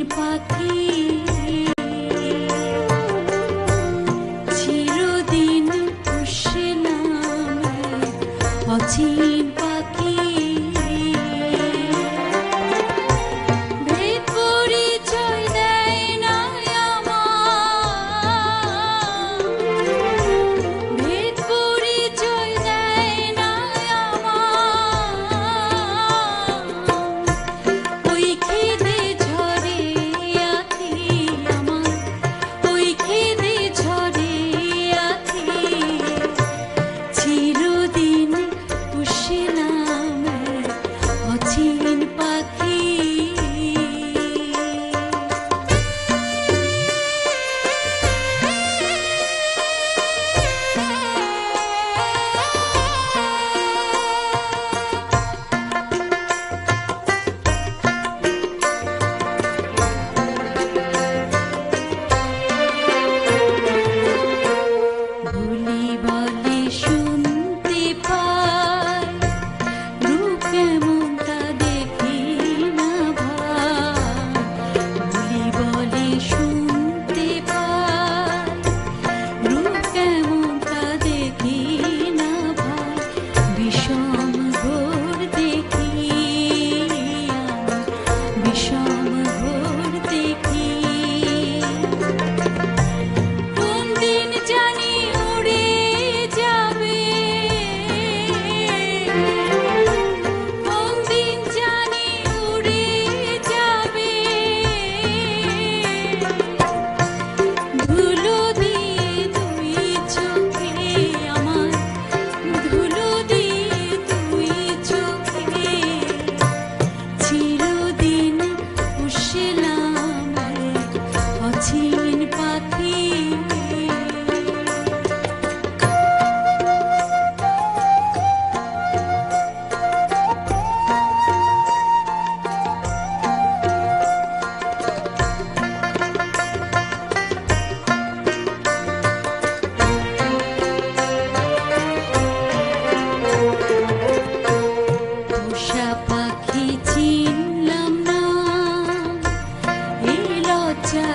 পাখি চিরদিন পুষে নামে অচিন পাখি ভেদ পরিচয় দেয় না আমার ভেদ পরিচয় দেয় না আমার ওই খিদে ঝরে আখি আমার ওই খিদে ঝরে আখি চিরদিন পুষে নামে অচিন পাখি ভুলি বলে শুনতে পাই রূপ কেমন তা দেখি না ভাই ভুলি বলে শুনতে পাই রূপ কেমন তা দেখি না ভাই বিষম ঘোর দেখি আমি বিষম ঘোর দেখি কোন দিন জানি উড়ে যাবে কোন দিন জানি উড়ে যাবে ধুলো দিয়ে দুই চোখে আমার ধুলো দিয়ে দুই চোখে চিরদিন পুষলাম অচিন পাখি পোষা পাখি চিনলাম না এই লজ্জা